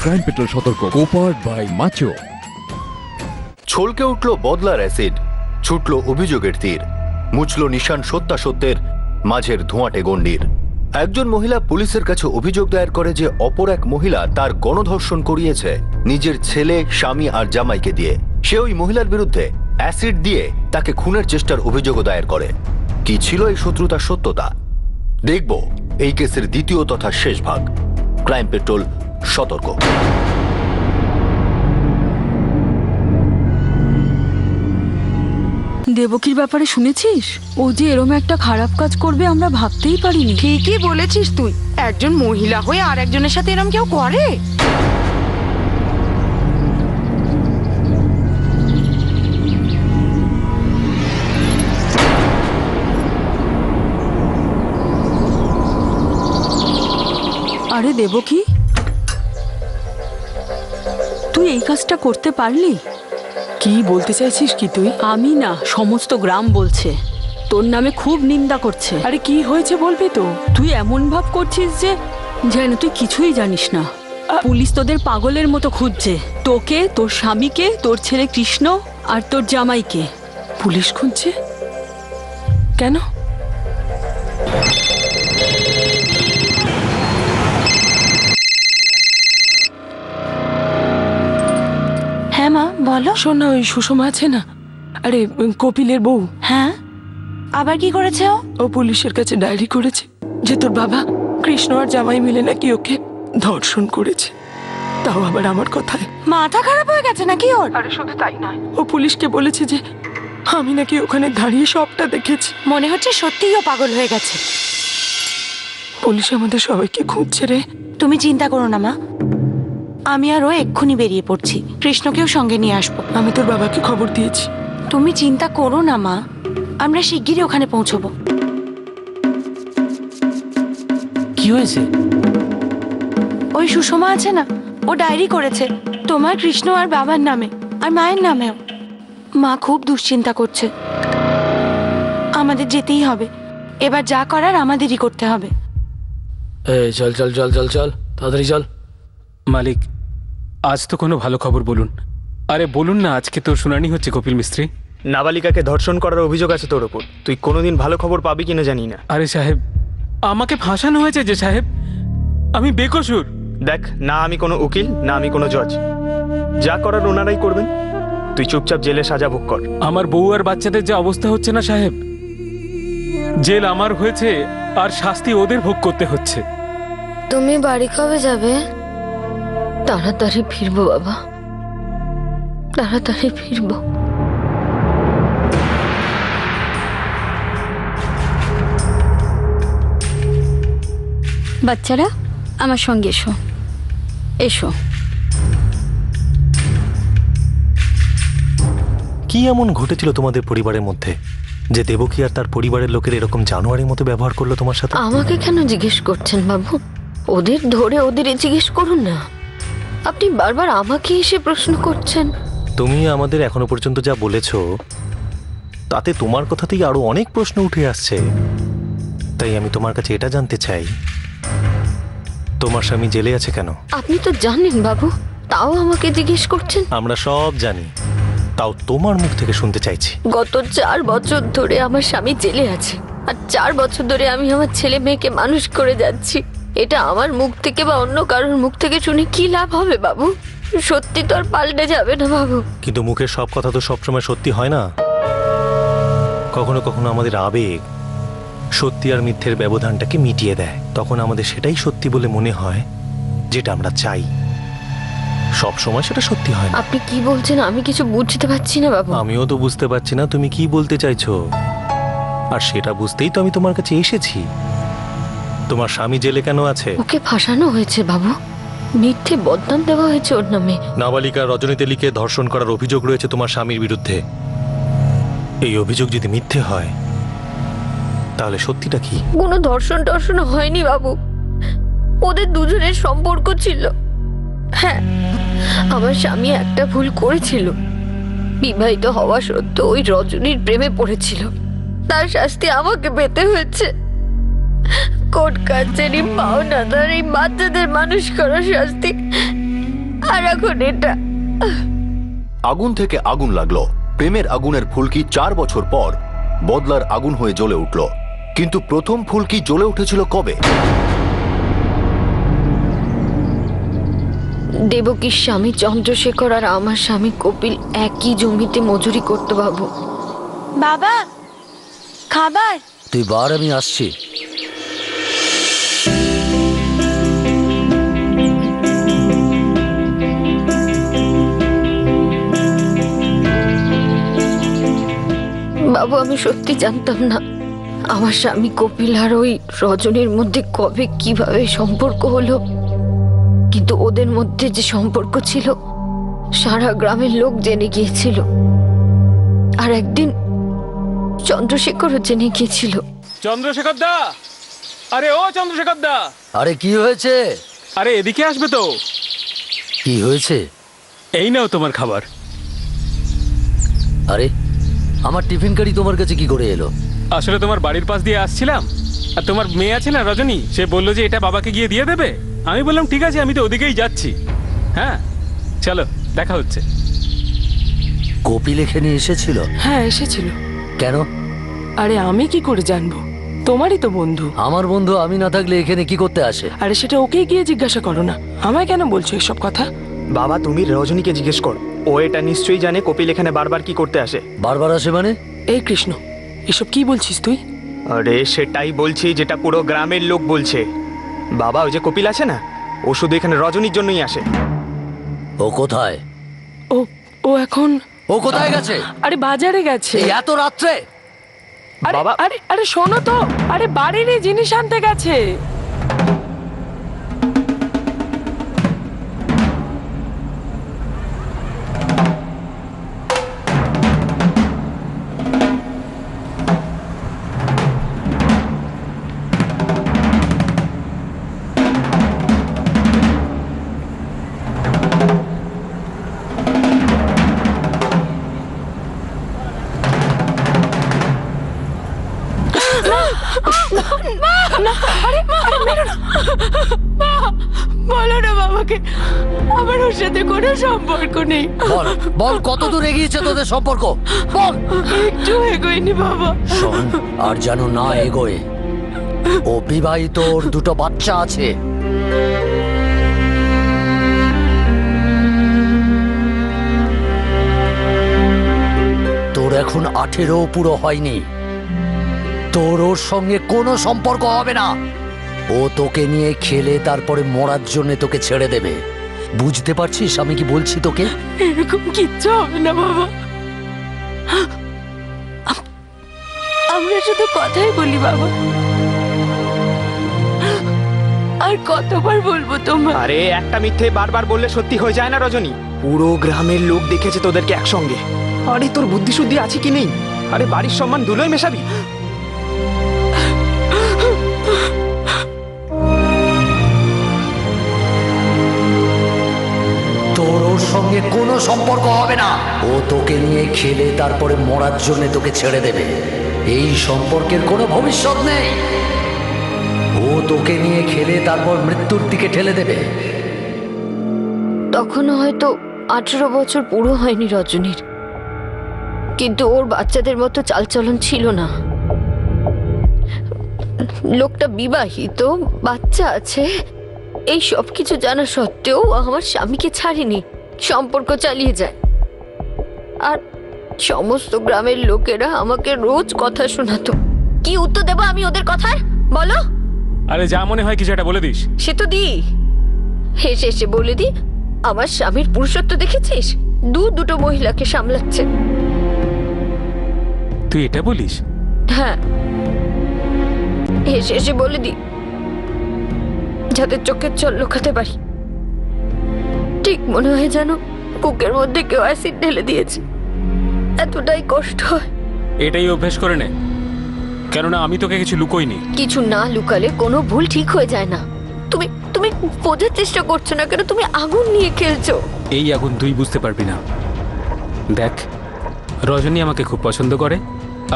Crime petrol সতর্ক, কোপার্ড by macho. ছলকে উঠল বদলার acid, ছুটল অভিযোগের তীর, মুছল নিশান সত্যাসত্যের মাঝের ধোঁয়াটে গণ্ডির। একজন মহিলা পুলিশের কাছে অভিযোগ দায়ের করে যে অপর এক মহিলা তার গণধর্ষণ করিয়েছে নিজের ছেলে, স্বামী আর জামাইকে দিয়ে। সে ওই মহিলার বিরুদ্ধে অ্যাসিড দিয়ে তাকে খুনের চেষ্টার অভিযোগও দায়ের করে। কি ছিল এই শত্রুতার সত্যতা? দেখব এই কেসের দ্বিতীয় তথা শেষ ভাগ। ক্রাইম পেট্রোল সতর্ক। দেবকীর ব্যাপারে শুনেছিস? ও যে এরম একটা খারাপ কাজ করবে আমরা ভাবতেই পারিনি। ঠিকই বলেছিস তুই, একজন মহিলা হয়ে আর একজনের সাথে এরম কেউ করে? আরে দেবকী, তুই এই কাজটা করতে পারলি? কি বলতে চাইছিস কি তুই? আমি না, সমস্ত গ্রাম বলছে, তোর নামে খুব নিন্দা করছে। আরে কি হয়েছে বলবি তো? তুই এমন ভাব করছিস যে যেন তুই কিছুই জানিস না। পুলিশ তোদের পাগলের মতো খুঁজছে, তোকে, তোর স্বামীকে, তোর ছেলে কৃষ্ণ আর তোর জামাইকে। পুলিশ খুঁজছে? কেন? হ্যাঁ মা বলো। শোন না, ওই সুষমা আছে না, আরে কপিলের বউ, হ্যাঁ, আবার কি করেছে ও? ও পুলিশের কাছে ডায়েরি করেছে যে তোর বাবা কৃষ্ণ আর জামাই মিলে নাকি ওকে ধর্ষণ করেছে, তাও আবার আমার কথায়। মাথা খারাপ হয়ে গেছে নাকি ওর? আরে শুধু তাই নয়, ও পুলিশকে বলেছে যে আমি নাকি ওখানে দাঁড়িয়ে সবটা দেখেছি। মনে হচ্ছে সত্যিই ও পাগল হয়ে গেছে। পুলিশ আমাদের সবাইকে খুঁজছে রে। তুমি চিন্তা করো না মা, আমি আর ও এক্ষুনি বেরিয়ে পড়ছি, কৃষ্ণকেও সঙ্গে নিয়ে আসবো। আমি তোর বাবাকে খবর দিয়েছি। তুমি চিন্তা করো না মা, আমরা শিগগিরই ওখানে পৌঁছবো। কি হয়েছে? ওই সুষমা আছে না, ও ডায়েরি করেছে তোমার, কৃষ্ণ আর বাবার নামে আর মায়ের নামেও। মা খুব দুশ্চিন্তা করছে। আমাদের যেতেই হবে, এবার যা করার আমাদেরই করতে হবে। চল চল চল চল চল, তাড়াতাড়ি চল। মালিক, আজ তো কোনো ভালো খবর বলুন। আরে বলুন না, আজকে তো শুনানি হচ্ছে কপিল মিস্ত্রি। নাবালিকাকে ধর্ষণ করার অভিযোগ আছে তোর ওপর, তুই কোনোদিন ভালো খবর পাবি কিনা জানি না। আরে সাহেব, আমাকে ফাঁসানো হয়েছে যে সাহেব, আমি বেকসুর। দেখ, না আমি কোনো উকিল, না আমি কোনো জজ, যা করার ওনারাই করবেন। তুই চুপচাপ জেলে সাজা ভোগ কর। আমার বউ আর বাচ্চাদের যে অবস্থা হচ্ছে না সাহেব, জেল আমার হয়েছে আর শাস্তি ওদের ভোগ করতে হচ্ছে। তুমি বাড়ি কবে যাবে? তাড়াতাড়ি ফিরবো বাবা, তাড়াতাড়ি ফিরবো। বাচ্চারা আমার সঙ্গে এসো, এসো। কি এমন ঘটেছিল তোমাদের পরিবারের মধ্যে যে দেবকী আর তার পরিবারের লোকের এরকম জানোয়ারের মতো ব্যবহার করলো তোমার সাথে? আমাকে কেন জিজ্ঞেস করছেন বাবু? ওদের ধরে ওদের জিজ্ঞেস করুন না, আপনি বারবার আমাকে এসে প্রশ্ন করছেন। তুমি আমাদের এখনো পর্যন্ত যা বলেছো তাতে তোমার কথাতেই আরো অনেক প্রশ্ন উঠে আসছে। তাই আমি তোমার কাছে এটা জানতে চাই, তোমার স্বামী জেলে আছে কেন? আপনি তো জানেন বাবু, তাও আমাকে জিজ্ঞেস করছেন। আমরা সব জানি, তাও তোমার মুখ থেকে শুনতে চাইছি। গত 4 বছর ধরে আমার স্বামী জেলে আছে, আর 4 বছর ধরে আমি আমার ছেলে মেয়েকে মানুষ করে যাচ্ছি। এটা আমার মুখ থেকে বা অন্য কারোর মুখ থেকে শুনে কি লাভ হবে বাবু? সত্যি তো আর পাল্টে যাবে না বাবু। কিন্তু মুখের সব কথা তো সবসময় সত্যি হয় না। কখনো কখনো আমাদের আবেগ সত্যি আর মিথ্যের ব্যবধানটাকে মিটিয়ে দেয়, তখন আমাদের সেটাই সত্যি বলে মনে হয় যেটা আমরা চাই। সব সময় সেটা সত্যি হয় না। আপনি কি বলছেন আমি কিছু বুঝতে পারছি না বাবু। আমিও তো বুঝতে পারছি না তুমি কি বলতে চাইছো, আর সেটা বুঝতেই তো আমি তোমার কাছে এসেছি। তোমার স্বামী জেলে কেন আছে? ওকে ফাঁসানো হয়েছে বাবু, মিথ্যে বদনাম দেওয়া হয়েছে ওর নামে। নাবালিকা রজনী তেলিকে ধর্ষণ করার অভিযোগ রয়েছে তোমার স্বামীর বিরুদ্ধে। এই অভিযোগ যদি মিথ্যে হয় তাহলে সত্যিটা কি? কোনো ধর্ষণ হয়নি বাবু, ওদের দুজনের সম্পর্ক ছিল। হ্যাঁ, আমার স্বামী একটা ভুল করেছিল, বিবাহিত হওয়া সত্ত্বেও ওই রজনীর প্রেমে পড়েছিল, তার শাস্তি আমাকে পেতে হয়েছে। কোর্ট কাছারি, পাওনাদার, এই বাচ্চাদের মানুষ করার শাস্তি আর এখন এটা। আগুন থেকে আগুন লাগলো। প্রেমের আগুনের ফুলকি 4 বছর পর বদলার আগুন হয়ে জ্বলে উঠল। কিন্তু প্রথম ফুলকি জ্বলে উঠেছিল কবে? দেবকীর স্বামী চন্দ্রশেখর আর আমার স্বামী কপিল একই জমিতে মজুরি করতো বাবু। বাবা, খাবার। তুই বার, আমি আসছি। বাবু, আমি সত্যি জানতাম না আমার স্বামী কপিল আর ওই রজনীর মধ্যে কবে কিভাবে সম্পর্ক হলো। কিন্তু ওদের মধ্যে যে সম্পর্ক ছিল সারা গ্রামের লোক জেনে গিয়েছিল। আর একদিন চন্দ্রশেখরও জেনে গিয়েছিল। চন্দ্রশেখর দা, আরে ও চন্দ্রশেখর দা, আরে কি হয়েছে? আরে এদিকে আসবে তো। কি হয়েছে? এই নাও তোমার খাবার। আরে আমার টিফিন কারি তোমার কাছে কি করে এলো? আসলে তোমার বাড়ির পাশ দিয়ে আসছিলাম, আর তোমার মেয়ে আছে না রজনী, সে বললো যে এটা বাবাকে গিয়ে দিয়ে দেবে। আমি বললাম ঠিক আছে, আমি তো ওদিকেই যাচ্ছি। হ্যাঁ চলো, দেখা হচ্ছে। কপিল এখানে এসেছিল? হ্যাঁ, এসেছিল। কেন? আরে আমি কি করে জানবো? তোমারই তো বন্ধু। আমার বন্ধু আমি না থাকলে এখানে কি করতে আসে? আরে সেটা ওকেই গিয়ে জিজ্ঞাসা করো না, আমায় কেন বলছো এসব কথা? বাবা, তুমি রজনীকে জিজ্ঞেস কর। ও এটা নিশ্চয়ই জানে কপিল এখানে বারবার কি করতে আসে। বারবার আসে মানে? এই কৃষ্ণ, এসব কি বলছিস তুই? আরে সেটাই বলছি যেটা পুরো গ্রামের লোক বলছে। বাবা, ওই যে কপিল আছে না, ও শুধু এখানে রজনীর জন্যই আসে। ও কোথায়? ও ও এখন ও কোথায় গেছে? আরে বাজারে গেছে। এই এত রাত্রে? আরে বাবা- আরে আরে শোনো তো, আরে বাড়িরই জিনিস আনতে গেছে। বলো না বাবাকে, আমার ওর সাথে কোনো সম্পর্ক নেই। বল বল, কত দূর এগিয়েছে তোদের সম্পর্ক? বল। একটু এগোয়নি বাবা। শোন, আর যেন না এগোয়। ও বিবাহিত, ওর 2টো বাচ্চা আছে। তোর এখন 18 পুরো হয়নি। তোর ওর সঙ্গে কোনো সম্পর্ক হবে না। ও তোকে নিয়ে খেলে তারপরে মরার জন্য তোকে ছেড়ে দেবে। বুঝতে পারছিস আমি কি বলছি তোকে? এরকম কিচ্ছু হবে না বাবা। আমরা শুধু কথাই বলি বাবা। আর কতবার বলবো তোমার? আরে একটা মিথ্যে বারবার বললে সত্যি হয়ে যায় না রজনী। পুরো গ্রামের লোক দেখেছে তোদেরকে একসঙ্গে। আরে তোর বুদ্ধি শুদ্ধি আছে কি নেই? আরে বাড়ির সম্মান ধুলোয় মেশাবি? তোর ওর সঙ্গে কোনো সম্পর্ক হবে না। ও তোকে নিয়ে খেলে তারপরে মরার জন্য তোকে ছেড়ে দেবে। এই সম্পর্কের কোনো ভবিষ্যৎ নেই। ও তোকে নিয়ে খেলে তারপর মৃত্যুর দিকে ঠেলে দেবে। তখনও হয়তো 18 বছর পুরো হয়নি রজনীর, কিন্তু ওর বাচ্চাদের মতো চালচলন ছিল না। লোকটা বিবাহিত, বাচ্চা আছে, এই সব কিছু জানা সত্ত্বেও ও আমার স্বামীকে ছাড়েনি, সম্পর্ক চালিয়ে যায়। আর সমস্ত গ্রামের লোকেরা আমাকে রোজ কথা শোনাতো। কি উত্তর দেবো আমি ওদের কথার, বলো? আরে যা মনে হয় কিছু একটা বলে দিস। সে তো দি হেসে হেসে বলে দি, আমার স্বামীর পুরুষত্ব দেখেছিস? দুটো মহিলাকে সামলাচ্ছে। তুই এটা বলিস? হ্যাঁ, হেসে হেসে বলে দি যাতে চোখের জল লুকাতে পারি। ঠিক মনে হয় যেন বুকের মধ্যে কেউ অ্যাসিড ঢেলে দিয়েছে, এতটাই কষ্ট হয়। এটাই অভ্যেস করে নে, কেননা আমি তোকে কিছু লুকোইনি। কিছু না লুকালে কোনো ভুল ঠিক হয়ে যায় না। তুমি তুমি বোঝার চেষ্টা করছো না কেন? তুমি আগুন নিয়ে খেলছো। এই আগুন তুই বুঝতে পারবি না। দেখ, রজনী আমাকে খুব পছন্দ করে,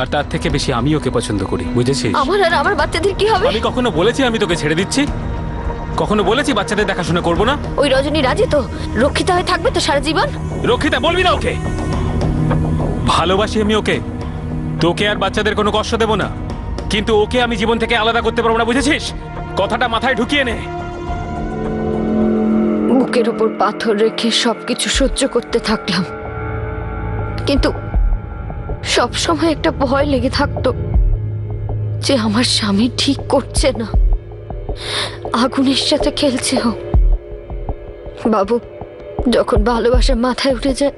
আর তার থেকে বেশি আমি ওকে পছন্দ করি, বুঝেছিস? আমার আর আমার বাচ্চাদের কি হবে? আমি কখনো বলেছি আমি তোকে ছেড়ে দিচ্ছি? কখনো বলেছি বাচ্চাদের দেখাশোনা করবো না? ওই রজনী রাজি তো? রক্ষিতা হয়ে থাকবে তো সারা জীবন? রক্ষিতা বলবি না ওকে। ভালোবাসি আমি ওকে, তোকে আর বাচ্চাদের কোনো কষ্ট দেব না, কিন্তু ওকে আমি জীবন থেকে আলাদা করতে পারবো না, বুঝেছিস? কথাটা মাথায় ঢুকিয়ে নে। বুকের ওপর পাথর রেখে সবকিছু সহ্য করতে থাকলাম, কিন্তু সব সময় একটা ভয় লেগে থাকতো যে আমার স্বামী ঠিক করছে না, আগুনের সাথে খেলছে ও। বাবু, যখন ভালোবাসা মাথায় উঠে যায়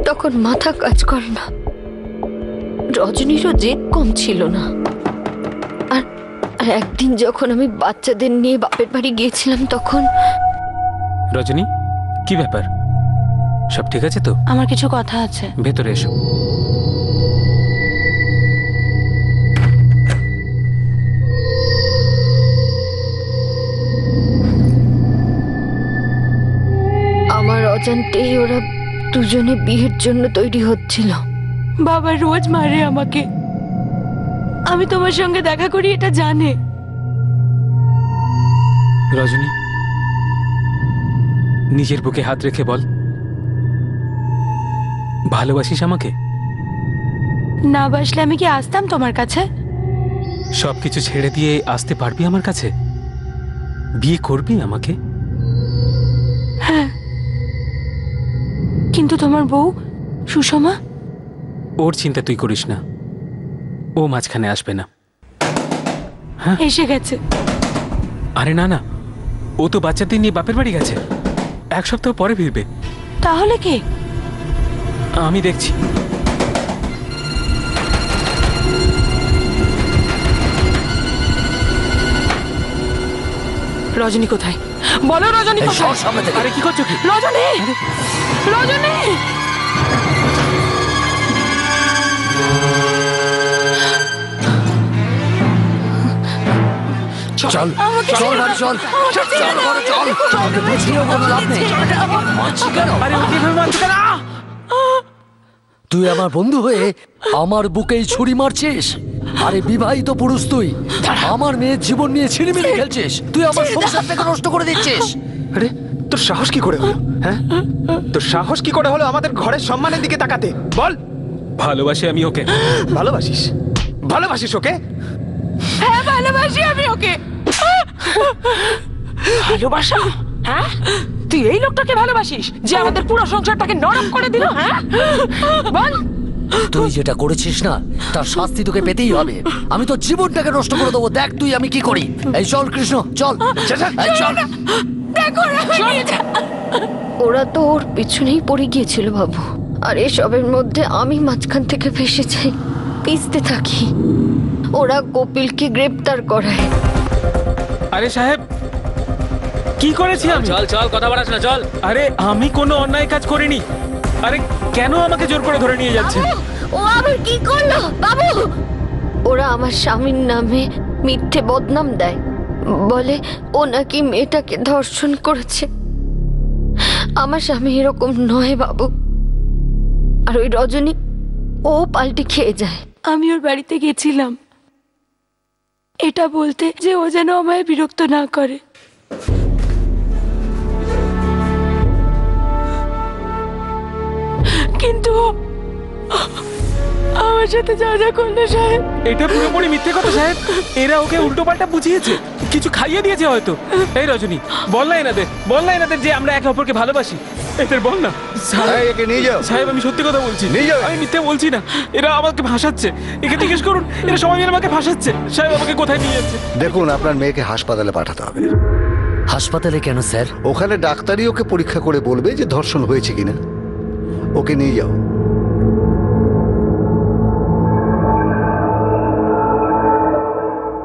তখন মাথা কাজ করে না। রজনীরও জেদ কম ছিল না। আর একদিন যখন আমি বাচ্চাদের নিয়ে বাপের বাড়ি গিয়েছিলাম তখন... রজনী, কি ব্যাপার? সব ঠিক আছে তো? আমার কিছু কথা আছে। ভেতরে এসো। আমার অজান্তেই ওরা দুজনে বিয়ের জন্য তৈরি হচ্ছিল। বাবা রোজ মারে আমাকে, আমি তোমার সঙ্গে দেখা করি এটা জানে। রজনী, নিজের বুকে হাত রেখে বল, ভালোবাসিস আমাকে? না বাসলে আমি কি আসতাম তোমার কাছে? সবকিছু ছেড়ে দিয়ে আসতে পারবি আমার কাছে? বিয়ে করবি আমাকে? হ্যাঁ, কিন্তু তোমার বউ সুষমা? ওর চিন্তা তুই করিস না, ও মাঝখানে আসবে না। এসে গেছে। আরে না না, ও তো বাচ্চাদের নিয়ে বাপের বাড়ি গেছে, 1 সপ্তাহ পরে ফিরবে। তাহলে কে? আমি দেখছি। রজনী কোথায়? বলো রজনী এই কোথায়? সর সামনে থেকে। আরে কি করছো কি? রজনী! রজনী! চল চল বাড়ি চল, চল ঘরে চল, তোকে বুঝিয়েও কোনো লাভ নেই। মানছি কেন? আরে ও কিভাবে মানছে কেন? তুই আমার বন্ধু হয়ে আমার বুকেই ছুরি মারছিস? আরে বিবাহিত পুরুষ তুই, আমার মেয়ের জীবন নিয়ে ছিনিমিনি খেলছিস, তুই আমার সংসারটাকে নষ্ট করে দিচ্ছিস। আরে তোর সাহস কি করে হলো? হ্যাঁ, তোর সাহস কি করে হলো আমাদের ঘরের সম্মানের দিকে তাকাতে? বল। ভালোবাসি আমি ওকে। ভালোবাসিস? ভালোবাসিস ওকে? হ্যাঁ, ভালোবাসি আমি ওকে। ভালোবাসা? হ্যাঁ, তুই এই লোকটাকে ভালোবাসিস যে আমাদের পুরো সংসারটাকে নরম করে দিল? হ্যাঁ, বল। তুই যেটা করেছিস না তার শাস্তি তোকে পেতেই হবে। আমি তো জীবনটাকে নষ্ট করে দেবো। দেখ তুই আমি কি করি। এই চল কৃষ্ণ, চল এই চল। দেখো ওরা তো ওর পিছনেই পড়ে গিয়েছিল বাবু, আর এসবের মধ্যে আমি মাঝখান থেকে ফেসে যাই, পিছতে থাকি। ওরা কপিলকে গ্রেপ্তার করায়। আরে সাহেব, কি করেছি আমি? চল চল, কথা বাড়াস না, চল। আরে আমি কোনো অন্যায় কাজ করিনি। আরে কেন আমাকে জোর করে ধরে নিয়ে যাচ্ছে? ও আবার কি করলো বাবু? ওরা আমার স্বামীর নামে মিথ্যে বদনাম দেয়, বলে ও নাকি মেয়েটাকে ধর্ষণ করেছে। আমার স্বামী এরকম নয় বাবু। আর ওই রজনী, ও পাল্টে খেয়ে যায়। আমি ওর বাড়িতে গেছিলাম এটা বলতে যে ও যেন আমায় বিরক্ত না করে, কিন্তু আমার সাথে যা যা করলো সাহেব, এটা পুরোপুরি মিথ্যে কথা সাহেব। এরা ওকে উল্টো পাল্টা বুঝিয়েছে, কিছু খাইয়ে দিয়েছে হয়তো। এই রজনী, বল না এনাদের, বল না এনাদের যে আমরা একে অপরকে ভালোবাসি। এদের বল না। একে নিয়ে যাও। সাহেব আমি সত্যি কথা বলছি, নিয়ে যাও। আমি মিথ্যে বলছি না। এরা আমাকে ভাসাচ্ছে, একে জিজ্ঞেস করুন, এরা সবাই মিলে আমাকে ভাসাচ্ছে। সাহেব আমাকে কোথায় নিয়ে যাচ্ছে? দেখুন, আপনার মেয়েকে হাসপাতালে পাঠাতে হবে। হাসপাতালে কেন স্যার? ওখানে ডাক্তারই ওকে পরীক্ষা করে বলবে যে ধর্ষণ হয়েছে কিনা। ওকে নিয়ে যাও।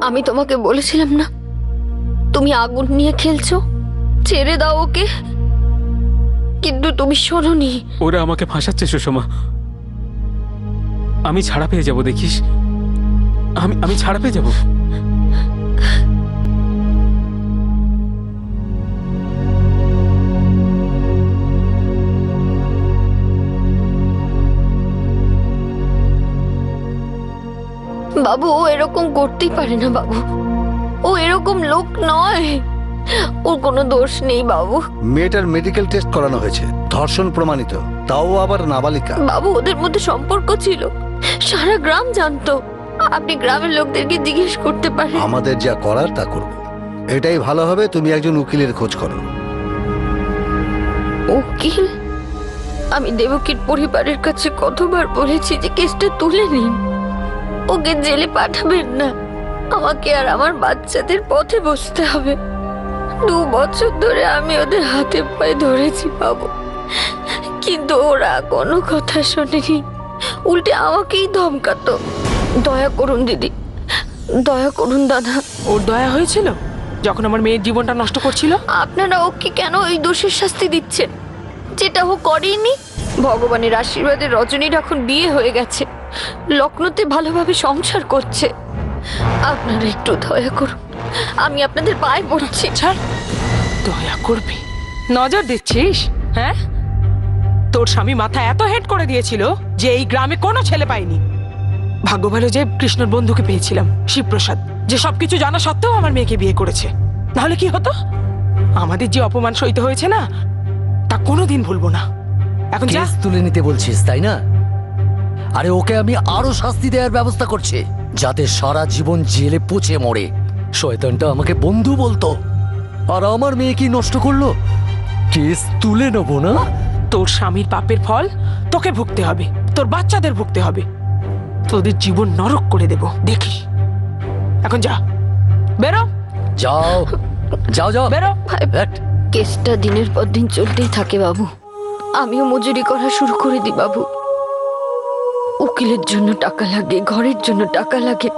আমি তোমাকে বলেছিলাম না তুমি আগুন নিয়ে খেলছো, ছেড়ে দাও ওকে, কিন্তু তুমি শোনোনি। ওরা আমাকে ফাঁসাচ্ছে সুষমা। আমি ছাড়া পেয়ে যাব, দেখিস। আমি ছাড়া পেয়ে যাব। বাবু ও এরকম করতেই পারে না বাবু, ও এরকম লোক নয়। ওর কোনো দোষ নেই বাবু। মেয়েটার মেডিকেল টেস্ট করানো হয়েছে, ধর্ষণ প্রমাণিত, তাও আবার নাবালিকা। বাবু ওদের মধ্যে সম্পর্ক ছিল, সারা গ্রাম জানতো। আপনি গ্রামের লোকদেরকে জিজ্ঞেস করতে পারেন। আমাদের যা করার তা করব। এটাই ভালো হবে, তুমি একজন উকিলের খোঁজ করো। উকিল? আমি দেবকীর পরিবারের কাছে কতবার বলেছি যে কেসটা তুলে নিন, ওকে জেলে পাঠাবেন না। আমাকে আর আমার বাচ্চাদের পথে বসতে হবে। 2 বছর ধরে আমি ওদের হাতে পায়ে ধরেছি বাবু, কিন্তু ওরা কোনো কথা শোনেনি, উল্টে আমাকেই ধমকাতো। দয়া করুন দিদি, দয়া করুন দাদা। ওর দয়া হয়েছিল যখন আমার মেয়ের জীবনটা নষ্ট করছিল? আপনারা ওকে কেন এই দোষের শাস্তি দিচ্ছেন যেটা ও করেনি? ভগবানের আশীর্বাদে রজনীর এখন বিয়ে হয়ে গেছে, লখনৌতে ভালোভাবে সংসার করছে। আপনারা একটু দয়া করুন, আমি আপনাদের পায়ে পড়ছি। ছাড়, দয়া করবি? নজর দিচ্ছিস? হ্যাঁ, তোর স্বামী মাথা এত হেড করে দিয়েছিল যে এই গ্রামে কোনো ছেলে পায়নি। ভাগ্য ভালো যে কৃষ্ণর বন্ধুকে পেয়েছিলাম, শিবপ্রসাদ, যে সবকিছু জানা সত্ত্বেও আমার মেয়েকে বিয়ে করেছে। নাহলে কি হতো? আমাদের যে অপমান সইতে হয়েছে না, তা কোনোদিন ভুলবো না। এখন যা। কেস তুলে নিতে বলছিস তাই না? আরে ওকে আমি আরো শাস্তি দেওয়ার ব্যবস্থা করছি, যাতে সারা জীবন জেলে পচে মরে। শয়তানটা আমাকে বন্ধু বলতো, আর আমার মেয়ে কি নষ্ট করলো? কেস তুলে নেবো না? তোর স্বামীর পাপের ফল তোকে ভুগতে হবে, তোর বাচ্চাদের ভুগতে হবে। তোদের জীবন নরক করে দেব, দেখিস। এখন যা, বেরো। যাও যাও যাও, বেরো। হ্যাট। কেসটা দিনের পর দিন চলতেই থাকে বাবু, আমিও মজুরি করা শুরু করে দিই বাবু। উকিলের জন্য টাকা লাগে, ঘরের জন্য টাকা লাগে।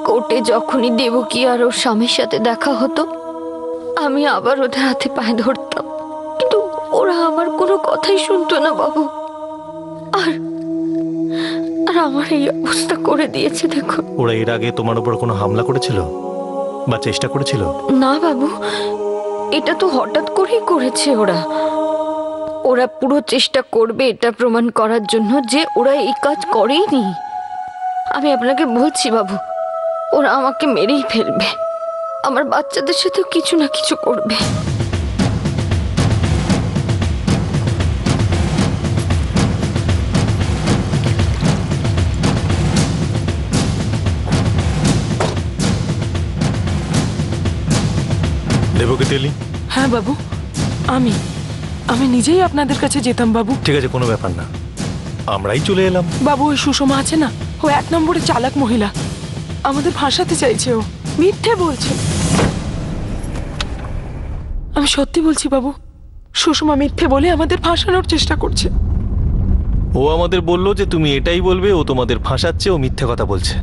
কোর্টে যখনই দেবকী আর ওর স্বামীর সাথে দেখা হতো, আমি আবার ওদের হাতে পায়ে ধরতাম, কিন্তু ওরা আমার কোনো কথাই শুনতো না বাবু। আর আর আমার এই অবস্থা করে দিয়েছে দেখুন। ওরা এর আগে তোমার উপর কোনো হামলা করেছিল বা চেষ্টা করেছিল? না বাবু, এটা তো হঠাৎ করেই করেছে ওরা। ওরা পুরো চেষ্টা করবে এটা প্রমাণ করার জন্য যে ওরা এই কাজ করেইনি। আমি আপনাকে বলছি বাবু, ওরা আমাকে মেরেই ফেলবে, আমার বাচ্চাদের সাথেও কিছু না কিছু করবে। দেবকী তেলি? হ্যাঁ বাবু, আমি আমি নিজেই আপনাদের কাছে যেতাম বাবু। ঠিক আছে, কোনো ব্যাপার না, আমরাই চলে এলাম। বাবু, ওই সুষমা আছে না, ও 1 নম্বরের চালাক মহিলা। আমাদের ফাঁসাতে চাইছে, ও মিথ্যে বলছে। আমি সত্যি বলছি বাবু, সুষমা মিথ্যে বলে আমাদের ফাঁসানোর চেষ্টা করছে। ও আমাদের বলল যে তুমি এটাই বলবে ও তোমাদের ফাঁসাচ্ছে, ও মিথ্যে কথা বলছে।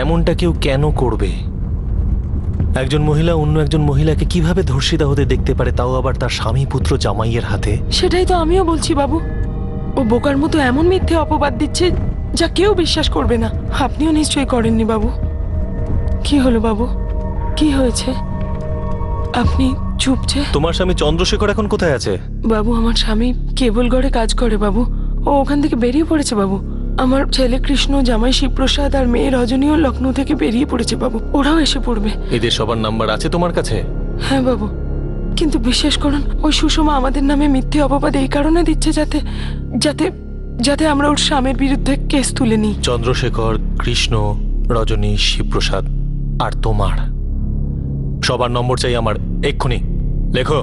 এমনটা কেউ কেন করবে? একজন মহিলা অন্য একজন মহিলাকে কিভাবে ধর্ষিতা হতে দেখতে পারে, তাও আবার তার স্বামী পুত্র জামাইয়ের হাতে? সেটাই তো আমিও বলছি বাবু, ও বোকার মতো এমন মিথ্যে অপবাদ দিচ্ছে যা কেউ বিশ্বাস করবে না। আপনিও নিশ্চয়ই করেননি বাবু। কি হলো বাবু, কি হয়েছে? আপনি চুপ যে? তোমার স্বামী চন্দ্রশেখর এখন কোথায় আছে? বাবু, আমার স্বামী কেবলগড়ে কাজ করে বাবু, ও ওখান থেকে বেরিয়ে পড়েছে বাবু। আমার ছেলে কৃষ্ণ, জামাই শিবপ্রসাদ আর মেয়ে রজনীও লখনৌ থেকে বেরিয়ে পড়েছে বাবু, ওরাও এসে পড়বে। এদের সবার নাম্বার আছে তোমার কাছে? হ্যাঁ বাবু, কিন্তু বিশ্বাস করুন, ওই সুষমা আমাদের নামে মিথ্যে অপবাদ এই কারণে দিচ্ছে যাতে যাতে যাতে আমরা ওর স্বামীর বিরুদ্ধে কেস তুলে নিই। চন্দ্রশেখর, কৃষ্ণ, রজনী, শিবপ্রসাদ আর তোমার সবার নম্বর চাই আমার, এক্ষুনি লেখো।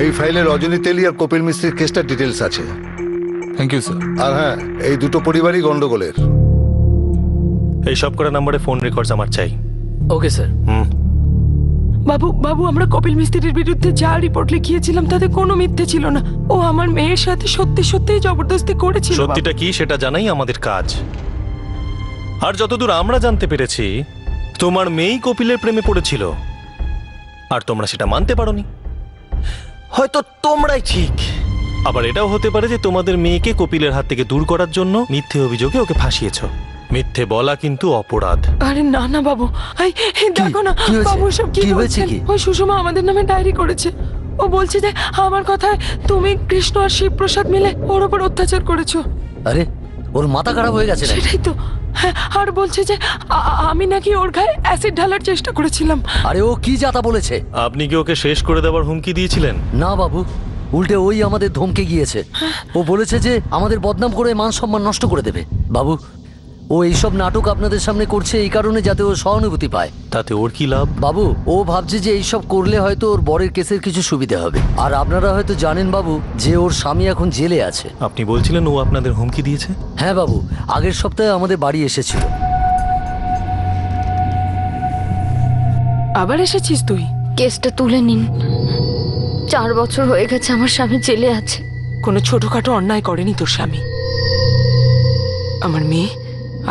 এই ফাইলে রজনী তেলি আর কপিল মিস্ত্রির কেসটার ডিটেলস আছে। Thank you sir. আর হ্যাঁ, এই দুটো পরিবারই গন্ডগোলের। এই সব করা নম্বরে ফোন রেকর্ডস আমার চাই। Okay sir. বাবু বাবু, আমরা কপিল মিস্ত্রির বিরুদ্ধে যা রিপোর্ট লিখিয়েছিলাম তাতে কোনো মিথ্যে ছিল না। ও আমার মেয়ের সাথে সত্যি সত্যি জবরদস্তি করেছিল। সত্যিটা কি সেটা জানাই আমাদের কাজ। আর যতদূর আমরা জানতে পেরেছি, তোমার মেয়েই কপিলের প্রেমে পড়েছিল, আর তোমরা সেটা মানতে পারোনি। হয়তো তোমরাই ঠিক, আবার এটাও হতে পারে যে তোমাদের মেয়েকে কপিলের হাত থেকে দূর করার জন্য মিথ্যে অভিযোগে ওকে ফাঁসিয়েছ। মিথ্যে বলা কিন্তু অপরাধ। আরে না না বাবু, এই দেখো না কি হয়েছে? বাবু, সব কি কি হয়েছে বলছেন? কি? ওই সুষমা আমাদের নামে ডায়েরি করেছে। ও বলছে যে আমার কথায় তুমি কৃষ্ণ আর শিবপ্রসাদ মিলে ওর ওপর অত্যাচার করেছো। আরে ওর মাথা খারাপ হয়ে গেছে নাকি? সেটাই তো। হ্যাঁ, আর বলছে যে আমি নাকি ওর গায়ে অ্যাসিড ঢালার চেষ্টা করেছিলাম। আরে ও কি যাতা বলেছে? আপনি কি ওকে শেষ করে দেওয়ার হুমকি দিয়েছিলেন? না বাবু, উল্টে ওই আমাদের ধমকে গিয়েছে। ও বলেছে যে আমাদের বদনাম করে মান সম্মান নষ্ট করে দেবে। বাবু, ও এইসব নাটক আপনাদের সামনে করছে এই কারণে যাতে ও সহানুভূতি পায়। তাতে ওর কি লাভ? বাবু, ও ভাবছে যে এইসব করলে হয়তো ওর বরের কেসের কিছু সুবিধা হবে। আর আপনারা হয়তো জানেন বাবু যে ওর স্বামী এখন জেলে আছে। আপনি বলছিলেন ও আপনাদের হুমকি দিয়েছে? হ্যাঁ বাবু, আগের সপ্তাহে আমাদের বাড়ি এসেছিল। আবার এসেছিস তুই? কেসটা তুলে নিন। 4 বছর হয়ে গেছে আমার স্বামী জেলে আছে। কোনো ছোটখাটো অন্যায় করেনি তোর স্বামী। আমার মেয়ে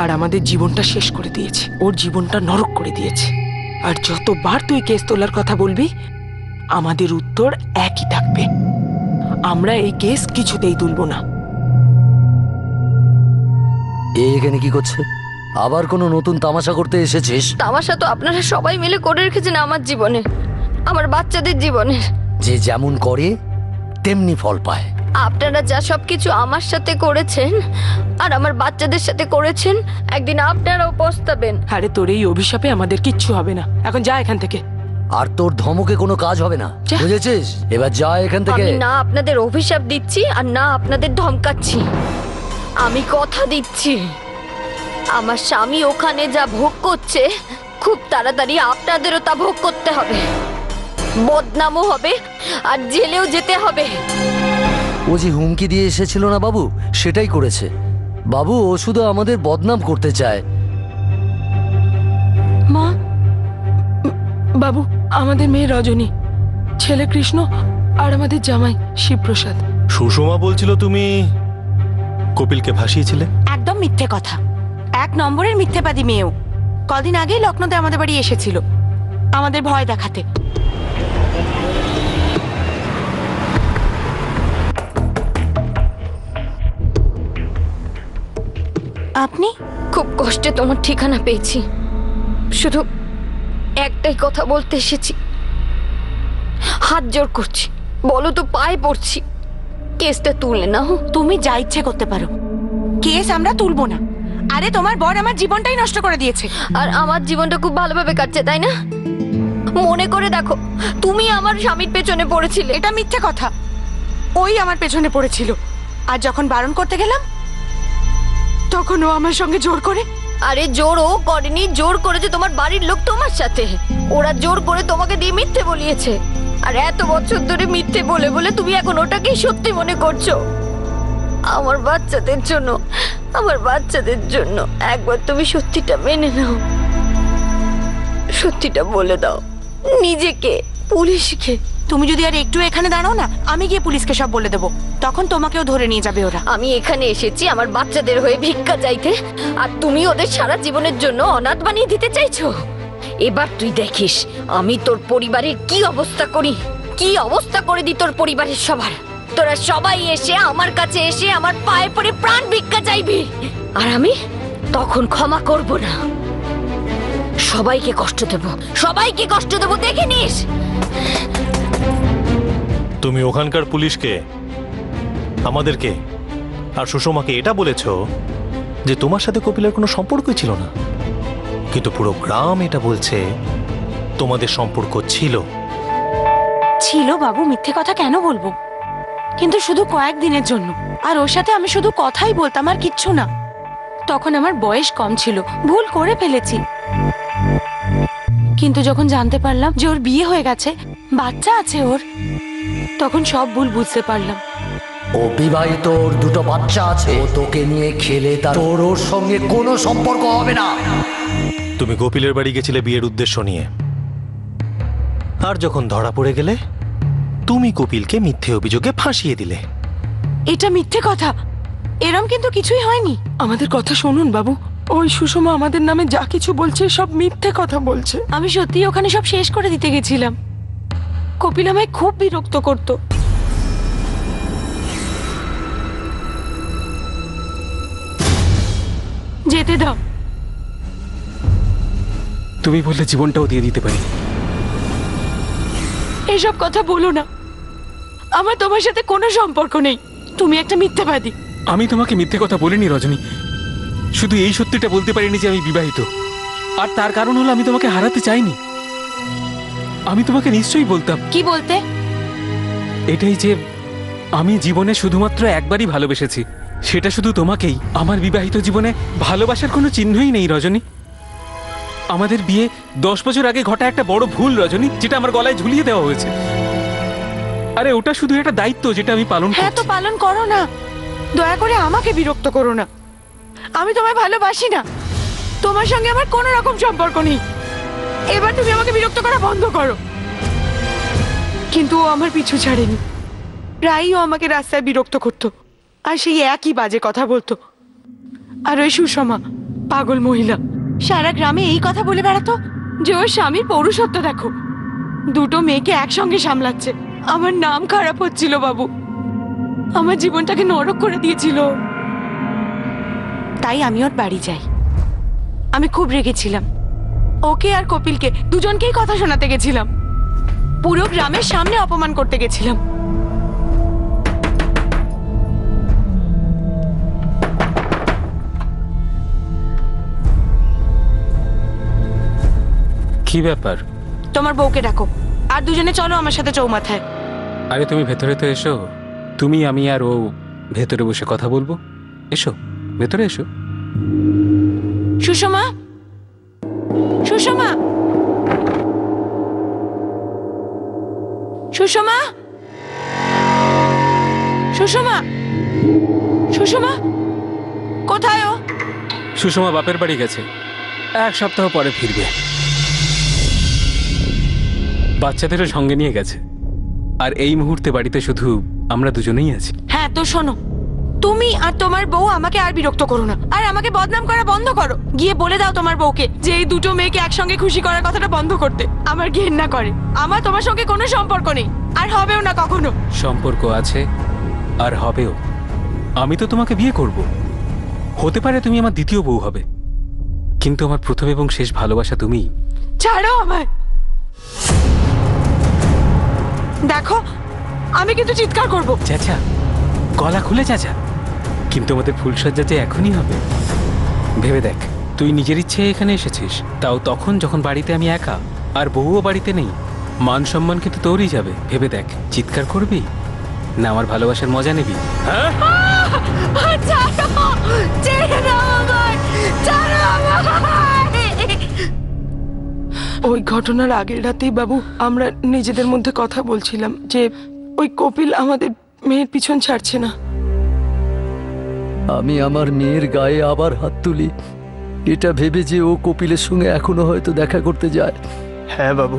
আর আমাদের জীবনটা শেষ করে দিয়েছে, ওর জীবনটা নরক করে দিয়েছে। আর যতবার তুই কেস তোলার কথা বলবি আমাদের উত্তর একই থাকবে, আমরা এই কেস কিছুতেই তুলব না। এখানে কি করছে? আবার কোনো নতুন তামাশা করতে এসেছিস? তামাশা তো আপনারা সবাই মিলে করে রেখেছেন আমার জীবনে, আমার বাচ্চাদের জীবনে। যে যেমন করে তেমনি ফল পায়। আপনারা যা সবকিছু আমার সাথে করেছেন আর আমার বাচ্চাদের সাথে করেছেন, একদিন আপনারাও পস্তাবেন। আরে তোর এই অভিশাপে আমাদের কিচ্ছু হবে না, এখন যা এখান থেকে। আর তোর ধমকে কোনো কাজ হবে না, যা। বুঝেছিস? এবার যা এখান থেকে। আমি না আপনাদের অভিশাপ দিচ্ছি আর না আপনাদের ধমকাচ্ছি। আমি কথা দিচ্ছি আমার স্বামী ওখানে যা ভোগ করছে খুব তাড়াতাড়ি আপনাদেরও তা ভোগ করতে হবে। বদনামও হবে আর জেলেও যেতে হবে। ও যে হুমকি দিয়ে এসেছিল না বাবু, সেটাই করেছে। বাবু, ও শুধু আমাদের বদনাম করতে চায়। মা, বাবু, আমাদের মেয়ে রজনী, ছেলে কৃষ্ণ আর আমাদের জামাই শিবপ্রসাদ। সুষমা বলছিল তুমি কপিলকে ভাসিয়েছিলে। একদম মিথ্যে কথা, 1 নম্বরের মিথ্যেবাদী মেয়েও। কদিন আগেই লখনৌতে আমাদের বাড়ি এসেছিল আমাদের ভয় দেখাতে। আপনি? খুব কষ্টে তোমার ঠিকানা পেয়েছি, শুধু একটাই কথা বলতে এসেছি। হাত জোর করছি, বলো তো পায়ে পড়ছি, কেসটা তুলে নাও। তুমি যা ইচ্ছে করতে পারো, কেস আমরা তুলবো না। আরে তোমার বর আমার জীবনটাই নষ্ট করে দিয়েছে। আর আমার জীবনটা খুব ভালোভাবে কাটছে, তাই না? মনে করে দেখো, তুমি আমার স্বামীর পেছনে পড়েছিলে। এটা মিথ্যে কথা, ওই আমার পেছনে পড়েছিল। আর যখন বারণ করতে গেলাম তখন ও আমার সঙ্গে জোর করে। আরে জোর ও করেনি, জোর করেছে তোমার বাড়ির লোক তোমার সাথে। ওরা জোর করে তোমাকে দিয়ে মিথ্যে বলিয়েছে। আর এত বছর ধরে মিথ্যে বলে বলে তুমি এখন ওটাকেই সত্যি মনে করছো। আমার বাচ্চাদের জন্য, আমার বাচ্চাদের জন্য একবার তুমি সত্যিটা মেনে নাও, সত্যিটা বলে দাও নিজেকে, পুলিশকে। তুমি যদি আর একটু এখানে দাঁড়াও না, আমি গিয়ে পুলিশকে সব বলে দেবো, তখন তোমাকেও ধরে নিয়ে যাবে ওরা। আমি এখানে এসেছি আমার বাচ্চাদের হয়ে ভিক্ষা চাইতে, আর তুমি ওদের সারা জীবনের জন্য অনাথ বানিয়ে দিতে চাইছো। এবার তুই দেখিস আমি তোর পরিবারের কি অবস্থা করি, কি অবস্থা করে দিই তোর পরিবারের সবার। তোরা সবাই এসে আমার কাছে এসে আমার পায়ে পড়ে প্রাণ ভিক্ষা চাইবি, আর আমি তখন ক্ষমা করব না। সবাইকে কষ্ট দেব, সবাইকে কষ্ট দেব, দেখে নিস। তুমি ওখানকার পুলিশকে, আমাদেরকে আর সুষমাকে এটা বলেছ যে তোমার সাথে কপিলের কোনো সম্পর্কই ছিল না, কিন্তু পুরো গ্রাম এটা বলছে তোমাদের সম্পর্ক ছিল। ছিল বাবু, মিথ্যে কথা কেন বলবো? কিন্তু শুধু কয়েকদিনের জন্য। আর ওর সাথে আমি শুধু কথাই বলতাম আর কিচ্ছু না। তখন আমার বয়স কম ছিল, ভুল করে ফেলেছি। কিন্তু যখন জানতে পারলাম যে ওর বিয়ে হয়ে গেছে, বাচ্চা আছে ওর, তখন সব ভুল বুঝতে পারলাম। ও বিবাহিত, ওর 2টো বাচ্চা আছে। ও তোকে নিয়ে খেলে তোর ওর সঙ্গে কোনো সম্পর্ক হবে না। তুমি কপিলের বাড়ি গেছিলে বিয়ের উদ্দেশ্য নিয়ে, আর যখন ধরা পড়ে গেলে তুমি কপিলকে মিথ্যে অভিযোগে ফাঁসিয়ে দিলে। এটা মিথ্যে কথা, এরম কিন্তু কিছুই হয়নি। আমাদের কথা শুনুন বাবু, ওই সুষমা আমাদের নামে যা কিছু বলছে সব মিথ্যে কথা বলছে। আমি সত্যিই ওখানে সব শেষ করে দিতে গেছিলাম। কপিল আমায় খুব বিরক্ত করতো। যেতে দাও। তুমি বললে জীবনটাও দিয়ে দিতে পারি। এসব কথা বলো না, আমার তোমার সাথে কোনো সম্পর্ক নেই। তুমি একটা মিথ্যাবাদী। আমি তোমাকে মিথ্যে কথা বলিনি রজনী, শুধু এই সত্যিটা বলতে পারিনি যে আমি বিবাহিত। আর তার কারণ হলো আমি তোমাকে হারাতে চাইনি। আমি তোমাকে নিশ্চয়ই বলতাম। কি বলতে? এটাই যে আমি জীবনে শুধুমাত্র একবারই ভালোবেসেছি, সেটা শুধু তোমাকেই। আমার বিবাহিত জীবনে ভালোবাসার কোনো চিহ্নই নেই রজনী। আমাদের বিয়ে 10 বছর আগে ঘটা একটা বড় ভুল রজনী, যেটা আমার গলায় ঝুলিয়ে দেওয়া হয়েছে। আরে ওটা শুধু একটা দায়িত্ব যেটা আমি পালন হ্যাঁ তো করছি। পালন করো না, দয়া করে আমাকে বিরক্ত করো না। আমি তোমায় ভালোবাসি না, তোমার সঙ্গে আমার কোনো রকম সম্পর্ক নেই। এবার তুমি আমাকে বিরক্ত করা বন্ধ করো। কিন্তু ও আমার পিছু ছাড়েনি, প্রায়ই ও আমাকে রাস্তায় বিরক্ত করতো, আর সেই একই বাজে কথা বলতো। আর ওই সুষমা, পাগল মহিলা, সারা গ্রামে এই কথা বলে বেড়াতো যে ওর স্বামীর পৌরুষত্ব দেখো, দুটো মেয়েকে একসঙ্গে সামলাচ্ছে। আমার নাম খারাপ হচ্ছিল বাবু, আমার জীবনটাকে নরক করে দিয়েছিল। তাই আমি ওর বাড়ি যাই। আমি খুব রেগেছিলাম, ওকে আর কপিলকে দুজনকেই কথা শোনাতে গেছিলাম, পুরো গ্রামের সামনে অপমান করতে গেছিলাম। কি ব্যাপার? তোমার বউকে ডাকো, আর দুজনে চলো আমার সাথে চৌমাথায়। আরে তুমি ভেতরে তো এসো, তুমি আমি আর ও ভেতরে বসে কথা বলবো। এসো ভেতরে এসো। সুষমা, সুষমা, সুষমা, সুষমা, সুষমা, কোথায় ও? সুষমা বাপের বাড়ি গেছে, 1 সপ্তাহ পরে ফিরবে। বাচ্চাদেরও সঙ্গে নিয়ে গেছে। আর এই মুহূর্তে বাড়িতে শুধু আমরা দুজনেই আছি। হ্যাঁ তো শোনো, তুমি আর তোমার বউ আমাকে আর বিরক্ত করো না, আর আমাকে বদনাম করা বন্ধ করো। গিয়ে বলে দাও তোমার বউকে যে এই দুটো মেয়েকে একসঙ্গে খুশি করার কথাটা বন্ধ করতে। আমার ঘেন্না করে, আমার তোমার সঙ্গে কোনো সম্পর্ক নেই, আর হবেও না কখনো। সম্পর্ক আছে আর হবেও। আমি তো তোমাকে বিয়ে করব, হতে পারে তুমি আমার দ্বিতীয় বউ হবে, কিন্তু আমার প্রথম এবং শেষ ভালোবাসা তুমি। ছাড়ো আমায়। দেখো আমি কিন্তু চিৎকার করব। চাচা, গলা খুলে চাচা, কিন্তু আমাদের ফুলসজ্জা যে এখনই হবে। ভেবে দেখ, তুই নিজের ইচ্ছে এখানে এসেছিস, তাও তখন যখন বাড়িতে আমি একা, আর বউও বাড়িতে নেই। মান সম্মান কিন্তু তোরই যাবে। ভেবে দেখ, চিৎকার করবি না আমার ভালোবাসার মজা নিবি? হ্যাঁ, ছাড়ো, ছেড়ে দাও আমায়, ছাড়ো আমায়। ওই ঘটনার আগের রাতেই বাবু আমরা নিজেদের মধ্যে কথা বলছিলাম যে ওই কপিল আমাদের মেয়ের পিছন ছাড়ছে না। আমি আমার মেয়ের গায়ে আবার হাত তুলি, এটা ভেবে যে ও কপিলের সঙ্গে এখনো হয়তো দেখা করতে যায়। হ্যাঁ বাবু,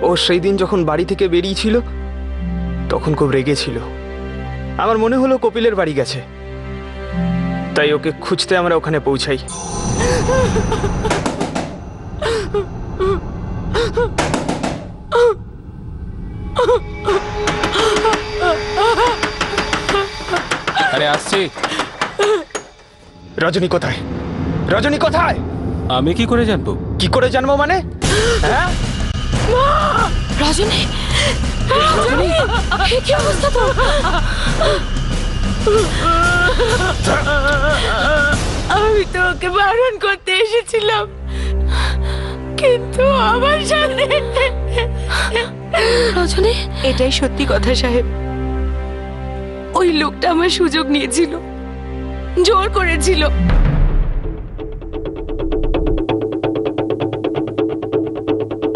ও সেই দিন যখন বাড়ি থেকে বেরিয়েছিল তখন খুব রেগেছিল। আমার মনে হলো কপিলের বাড়ি গেছে, তাই ওকে খুঁজতে আমরা ওখানে পৌঁছাই। আরে আসছি। রজনী কোথায়? রজনী কোথায়? আমি কি করে জানবো? কি করে জানবো মানে? হ্যাঁ, রজনী, রজনী, কি অবস্থা তোর? আমি তো ওকে বারণ করতে এসেছিলাম, কিন্তু আমার সাথে। রজনী, এটাই সত্যি কথা সাহেব। ওই লোকটা আমার সুযোগ নিয়েছিল, জোর করেছিল।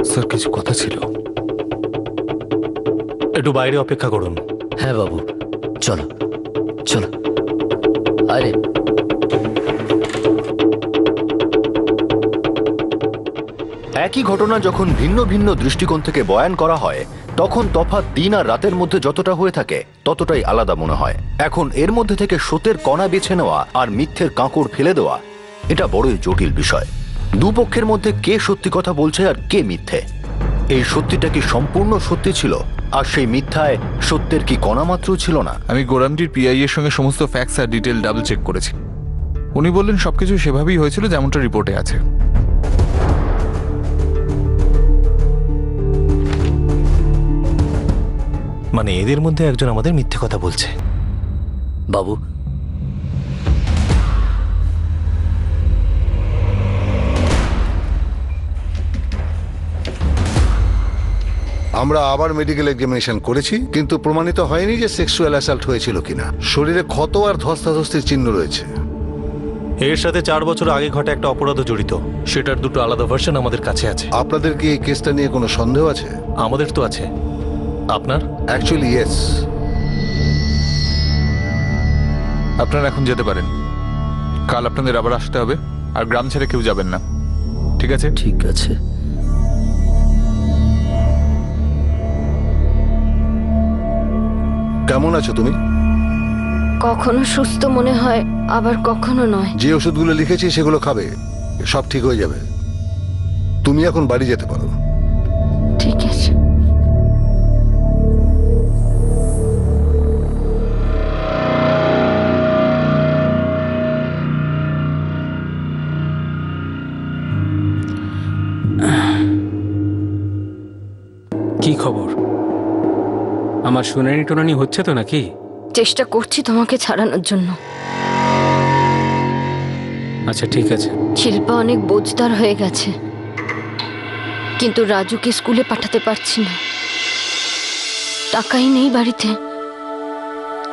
স্যার, কিছু কথা ছিল, একটু বাইরে অপেক্ষা করুন। হ্যাঁ বাবু, চলো চলো। আরে একই ঘটনা যখন ভিন্ন ভিন্ন দৃষ্টিকোণ থেকে বয়ান করা হয়, তখন তফাৎ দিন আর রাতের মধ্যে যতটা হয়ে থাকে ততটাই আলাদা মনে হয়। এখন এর মধ্যে থেকে সত্যের কণা বেছে নেওয়া আর মিথ্যের কাঁকড় ফেলে দেওয়া, এটা বড়ই জটিল বিষয়। দুপক্ষের মধ্যে কে সত্যি কথা বলছে আর কে মিথ্যে? এই সত্যিটা কি সম্পূর্ণ সত্যি ছিল, আর সেই মিথ্যায় সত্যের কি কণা মাত্র ছিল না? আমি গোরামটির পিআই এর সঙ্গে সমস্ত ফ্যাক্টস আর ডিটেল ডাবল চেক করেছি। উনি বললেন সবকিছু সেভাবেই হয়েছিল যেমনটা রিপোর্টে আছে। মানে এদের মধ্যে একজন আমাদের মিথ্যে কথা বলছে। বাবু, আমরা আবার মেডিকেল এক্সামিনেশন করেছি, কিন্তু প্রমাণিত হয়নি যে সেক্সুয়াল অ্যাসাল্ট হয়েছিল কিনা। শরীরে ক্ষত আর ধস্তাধস্তির চিহ্ন রয়েছে। এর সাথে 4 বছর আগে ঘটা একটা অপরাধও জড়িত, সেটার দুটো আলাদা ভার্সন আমাদের কাছে আছে। আপনাদের কি এই কেসটা নিয়ে কোনো সন্দেহ আছে? আমাদের তো আছে, আপনার? Actually yes. আপনারা এখন যেতে পারেন। কাল আপনাদের আবার আসতে হবে, আর গ্রাম ছেড়ে কেউ যাবেন না, ঠিক আছে? ঠিক আছে। কেমন আছো তুমি? কখনো সুস্থ মনে হয়, আবার কখনো নয়। যে ওষুধগুলো লিখেছি সেগুলো খাবে, সব ঠিক হয়ে যাবে। তুমি এখন বাড়ি যেতে পারো। ঠিক আছে। কি খবর? আমার শুনানি টুনানি হচ্ছে তো নাকি? চেষ্টা করছি তোমাকে ছাড়ানোর জন্য। আচ্ছা ঠিক আছে। শিল্পা অনেক বোঝদার হয়ে গেছে, কিন্তু রাজুকে স্কুলে পাঠাতে পারছি না। টাকাই নেই বাড়িতে।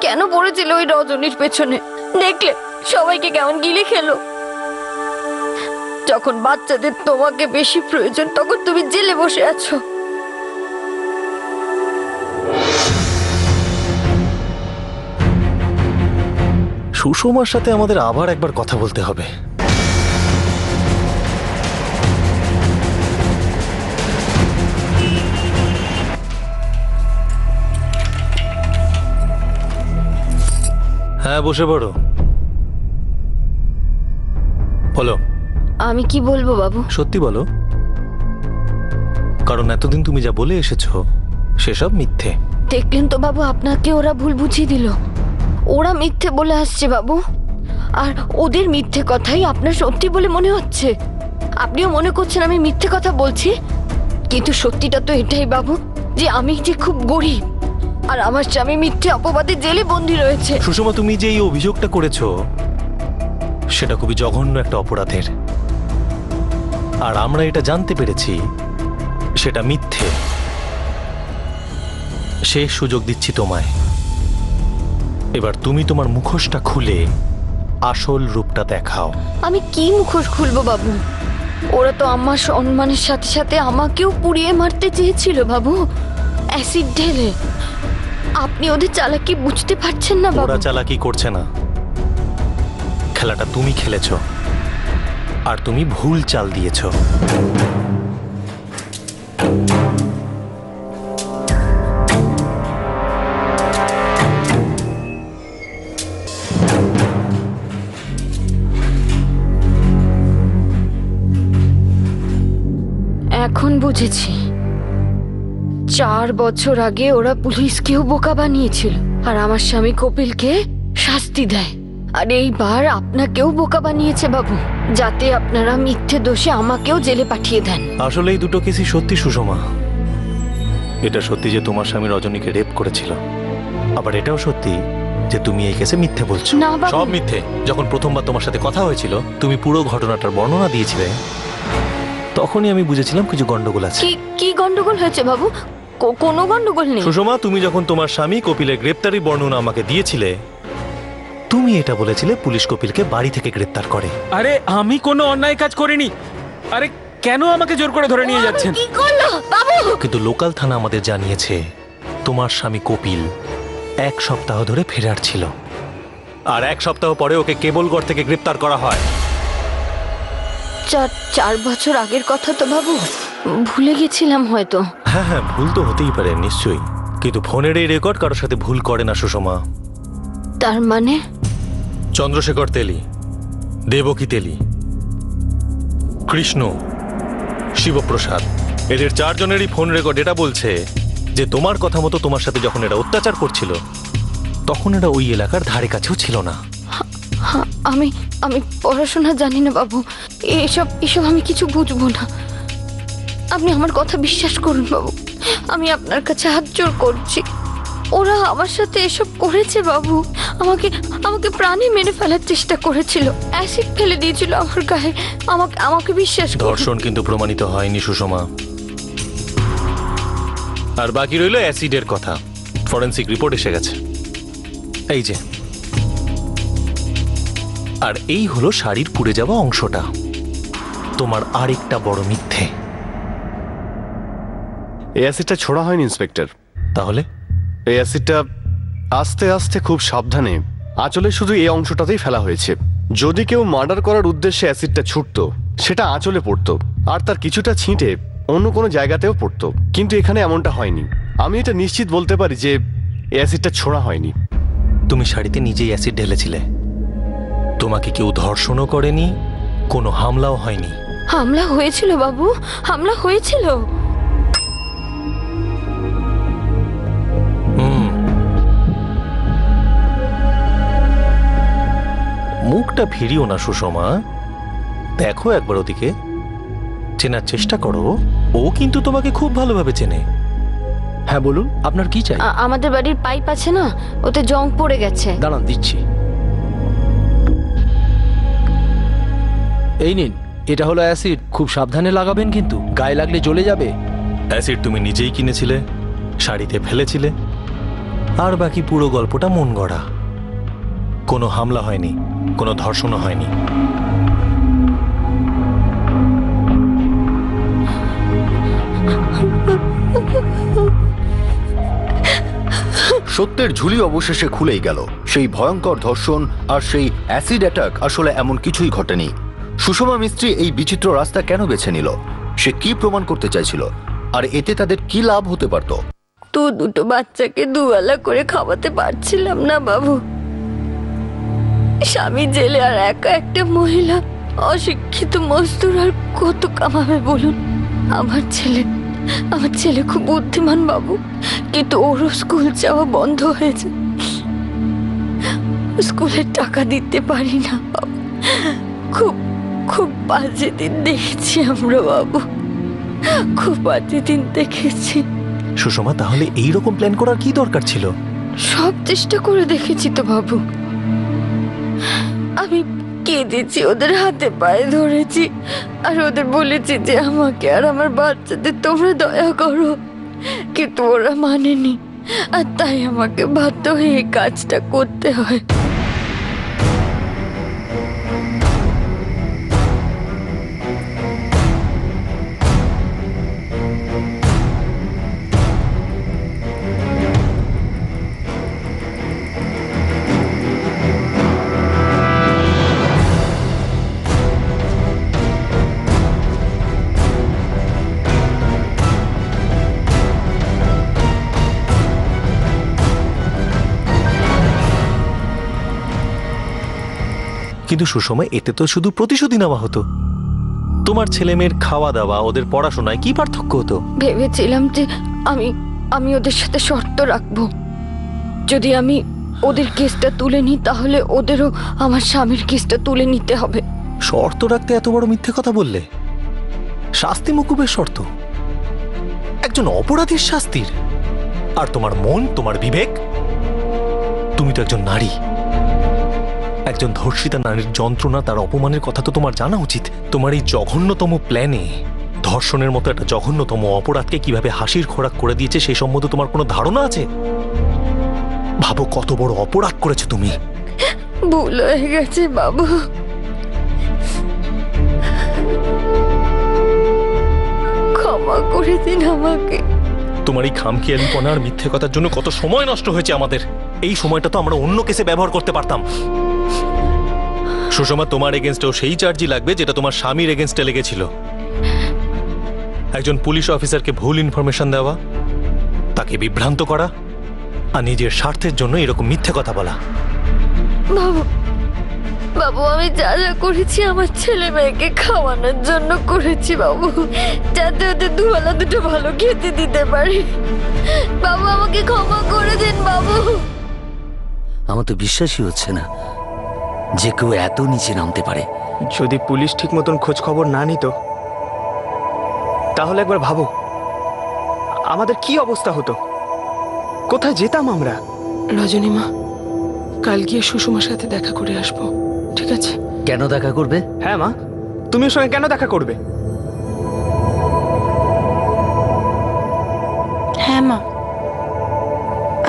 কেন পড়েছিল ওই রজনীর পেছনে? দেখলে সবাইকে কেমন গিলে খেলো। যখন বাচ্চাদের তোমাকে বেশি প্রয়োজন, তখন তুমি জেলে বসে আছো। সুষমার সাথে আমাদের আবার একবার কথা বলতে হবে। হ্যাঁ, বসে পড়ো। বলো। আমি কি বলবো বাবু? সত্যি বলো, কারণ এতদিন তুমি যা বলে এসেছো সেসব মিথ্যে। দেখলেন তো বাবু, আপনাকে ওরা ভুল বুঝিয়ে দিল। ওরা মিথ্যে বলে আসছে বাবু, আর ওদের মিথ্যে কথাই আপনার সত্যি বলে মনে হচ্ছে। আপনিও মনে করছেন আমি মিথ্যে কথা বলছি, কিন্তু সত্যিটা তো এটাই বাবু, যে আমি যে খুব গরিব, আর আমার স্বামী মিথ্যে অপবাদে জেলে বন্দী রয়েছে। সুষমা, তুমি যে এই অভিযোগটা করেছো সেটা খুবই জঘন্য একটা অপরাধের, আর আমরা এটা জানতে পেরেছি সেটা মিথ্যে। শেষ সুযোগ দিচ্ছি তোমায়, এবার তুমি তোমার মুখোশটা খুলে আসল রূপটা দেখাও। আমি কি মুখোশ খুলবো বাবু? ওরা তো আমার সম্মানের সাথে সাথে আমাকেও পুড়িয়ে মারতে চেয়েছিল বাবু, অ্যাসিড ঢেলে। আপনি ওদের চালাকি বুঝতে পারছেন না বাবু? ওরা চালাকি করছে না, খেলাটা তুমি খেলেছো, আর তুমি ভুল চাল দিয়েছো। এখন বুঝেছি, 4 বছর আগে ওরা পুলিশকেও বোকা বানিয়েছিল, আর আমার স্বামী কপিলকে শাস্তি দেয়। আর এইবার আপনাকেও বোকা বানিয়েছে বাবু, যাতে আপনারা মিথ্যে দোষে আমাকেও জেলে পাঠিয়ে দেন। আসলে এই দুটো কেসই সত্যি সুষমা। এটা সত্যি যে তোমার স্বামী রজনীকে রেপ করেছিল, আবার এটাও সত্যি যে তুমি এই কেসে মিথ্যে বলছো। না বাবু। সব মিথ্যে। যখন প্রথমবার তোমার সাথে কথা হয়েছিল, তুমি পুরো ঘটনাটার বর্ণনা দিয়েছিলে, তখনই আমি বুঝেছিলাম কিছু গন্ডগোল আছে। কি গন্ডগোল হয়েছে বাবু? কোনো গন্ডগোল নেই। সুষমা, তুমি যখন তোমার স্বামী কপিলের গ্রেপ্তারি বর্ণনা আমাকে দিয়েছিলে, তুমি এটা বলেছিলে পুলিশ কপিলকে বাড়ি থেকে গ্রেপ্তার করে। আরে আমি কোনো অন্যায় কাজ করিনি। আরে কেন আমাকে জোর করে ধরে নিয়ে যাচ্ছেন? কি করলো বাবু? কিন্তু লোকাল থানা আমাদের জানিয়েছে তোমার স্বামী কপিল 1 সপ্তাহ ধরে ফেরার ছিল, আর 1 সপ্তাহ পরে ওকে কেবলগড় থেকে গ্রেপ্তার করা হয়। 4 বছর আগের কথা তো বাবু, ভুলে গেছিলাম হয়তো। হ্যাঁ হ্যাঁ, ভুল তো হতেই পারে নিশ্চয়ই, কিন্তু ফোনের এই রেকর্ড কারোর সাথে ভুল করে না সুষমা। তার মানে চন্দ্রশেখর তেলি, দেবকী তেলি, কৃষ্ণ, শিবপ্রসাদ, এদের 4 জনেরই ফোন রেকর্ড এটা বলছে যে তোমার কথা মতো তোমার সাথে যখন এরা অত্যাচার করছিল, তখন এরা ওই এলাকার ধারে কাছেও ছিল না। আমি পড়াশোনা জানি না বাবু, এসব আমি কিছু বুঝবো না। আপনি আমার কথা বিশ্বাস করুন বাবু, আমি আপনার কাছে হাত জোড় করছি। ওরা আমার সাথে এসব করেছে বাবু। আমাকে আমাকে প্রাণে মেরে ফেলার চেষ্টা করেছিল, অ্যাসিড ফেলে দিয়েছিল আমার গায়ে। আমাকে বিশ্বাস করুন। ধর্ষণ কিন্তু প্রমাণিত হয়নি সুষমা। আর বাকি রইল অ্যাসিডের কথা। ফরেনসিক রিপোর্ট এসে গেছে, এই যে। আর এই হলো শাড়ির পুড়ে যাওয়া অংশটা। তোমার আরেকটা বড় মিথ্যে। এই অ্যাসিডটা ছোড়া হয়নি ইন্সপেক্টর। তাহলে এই অ্যাসিডটা আস্তে আস্তে খুব সাবধানে আঁচলে শুধু এই অংশটাতেই ফেলা হয়েছে। যদি কেউ মার্ডার করার উদ্দেশ্যে অ্যাসিডটা ছুটতো, সেটা আঁচলে পড়তো আর তার কিছুটা ছিটে অন্য কোনো জায়গাতেও পড়তো, কিন্তু এখানে এমনটা হয়নি। আমি এটা নিশ্চিত বলতে পারি যে এই অ্যাসিডটা ছোড়া হয়নি। তুমি শাড়িতে নিজেই অ্যাসিড ঢেলেছিলে। তোমাকে কেউ ধর্ষণও করেনি, কোনো হামলাও হয়নি। হামলা হয়েছিল বাবু, হামলা হয়েছিল। মুখটা ফিরিও না সুষমা, দেখো একবার ওদিকে, চেনার চেষ্টা করো। ও কিন্তু তোমাকে খুব ভালোভাবে চেনে। হ্যাঁ বলুন, আপনার কি চাই? আমাদের বাড়ির পাইপ আছে না, ওতে জং পড়ে গেছে। দাঁড়ান, দিচ্ছি। এই নিন, এটা হলো অ্যাসিড। খুব সাবধানে লাগাবেন কিন্তু, গায়ে লাগলে জ্বলে যাবে। অ্যাসিড তুমি নিজেই কিনেছিলে, শাড়িতে ফেলেছিলে, আর বাকি পুরো গল্পটা মন গড়া। কোনো হামলা হয়নি, কোনো ধর্ষণও হয়নি। সত্যের ঝুলি অবশেষে খুলেই গেল। সেই ভয়ঙ্কর ধর্ষণ আর সেই অ্যাসিড অ্যাটাক আসলে এমন কিছুই ঘটেনি। সুষমা মিস্ত্রি এই বিচিত্র রাস্তা কেন বেছে নিল? সে কি প্রমাণ করতে চাইছিল? আর এতে তাদের কি লাভ হতে পারত? তো দুটো বাচ্চাকে দুবেলা করে খাওয়াতে পারছিলাম না বাবু। স্বামী জেলে আর একা একটা মহিলা, অশিক্ষিত মজদুর, আর কত কামাবে বলুন? আমার ছেলে খুব বুদ্ধিমান বাবু, কিন্তু ওরও স্কুল যাওয়া বন্ধ হয়েছে। স্কুলের টাকা দিতে পারি না বাবু। খুব খুব বাজে দিন দেখেছি আমরা বাবু, খুব বাজে দিন দেখেছি। সুষমা, তাহলে এইরকম প্ল্যান করার কি দরকার ছিল? সব চেষ্টা করে দেখেছি তো বাবু। আমি কেঁদেছি, ওদের হাতে পায়ে ধরেছি, আর ওদের বলেছি যে আমাকে আর আমার বাচ্চাদের তোমরা দয়া করো, কিন্তু ওরা মানেনি। আর তাই আমাকে বাধ্য হয়ে এই কাজটা করতে হয়। কিন্তু সুষমা, এতে তো শুধু প্রতিশোধই নেওয়া হতো। তোমার ছেলে মেয়ের খাওয়া দাওয়া, ওদের পড়াশোনায় কি পার্থক্য হতো? ভেবেছিলাম যে আমি ওদের সাথে শর্ত রাখবো, যদি আমি ওদের কেসটা তুলে নিই তাহলে ওদেরও আমার স্বামীর কেসটা তুলে নিতে হবে। শর্ত রাখতে এত বড় মিথ্যে কথা বললে? শাস্তি মুকুবের শর্ত, একজন অপরাধীর শাস্তির? আর তোমার মন, তোমার বিবেক? তুমি তো একজন নারী, একজন ধর্ষিতা নারীর যন্ত্রণা, তার অপমানের কথা তো তোমার জানা উচিত। তোমার এই জঘন্যতম প্ল্যানে ধর্ষণের মতো একটা জঘন্যতম অপরাধকে কিভাবে হাসির খোরাক করে দিয়েছে সেই সম্বন্ধে তোমার কোনো ধারণা আছে? ভাবো কত বড় অপরাধ করেছো তুমি। ভুল হয়ে গেছে বাবু, ক্ষমা করে দিন আমাকে। তোমার এই খামখেয়ালিপনা আর মিথ্যে কথার জন্য কত সময় নষ্ট হয়েছে আমাদের। এই সময়টা তো আমরা অন্য কেসে ব্যবহার করতে পারতাম। সুষমা, তোমার এগেনস্টেও সেই চার্জই লাগবে যেটা তোমার স্বামীর এগেনস্টে লেগেছিল। একজন পুলিশ অফিসারকে ভুল ইনফরমেশন দেওয়া, তাকে বিভ্রান্ত করা, আর নিজের স্বার্থের জন্য এরকম মিথ্যে কথা বলা। বাবু, আমি যা যা করেছি আমার ছেলে মেয়েকে খাওয়ানোর জন্য করেছি বাবু, যাতে ওদের দুবেলা দুটো ভালো খেতে দিতে পারি। বাবু, আমাকে ক্ষমা করে দিন বাবু। আমার তো বিশ্বাসই হচ্ছে না যে কেউ এত নিচে নামতে পারে। যদি পুলিশ ঠিক মতন খোঁজ খবর না নিত, তাহলে একবার ভাবো আমাদের কি অবস্থা হতো। কোথায় যেতাম আমরা? রজনীমা, কাল গিয়ে সুষমার সাথে দেখা করে আসবো, ঠিক আছে? কেন দেখা করবে? হ্যাঁ মা, তুমি ওর সঙ্গে কেন দেখা করবে? হ্যাঁ মা,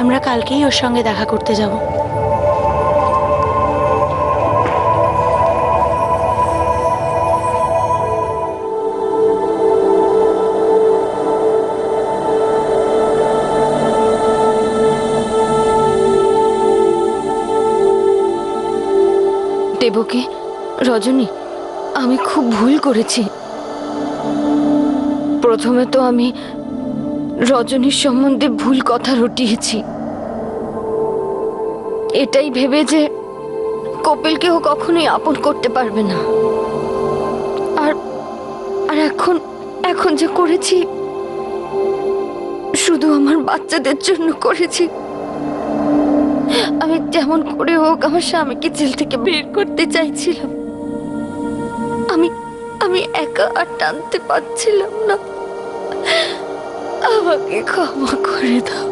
আমরা কালকেই ওর সঙ্গে দেখা করতে যাব। দেবকী, রজনী, আমি খুব ভুল করেছি। প্রথমে তো আমি রজনীর সম্বন্ধে ভুল কথা রটিয়েছি, এটাই ভেবে যে কপিলকে ও কখনোই আপন করতে পারবে না। আর আর এখন এখন যে করেছি, শুধু আমার বাচ্চাদের জন্য করেছি। আমি যেমন করে হোক আমার স্বামীকে জেল থেকে বের করতে চাইছিলাম। আমি আমি একা আর টানতে পারছিলাম না। আমাকে ক্ষমা করে দাও,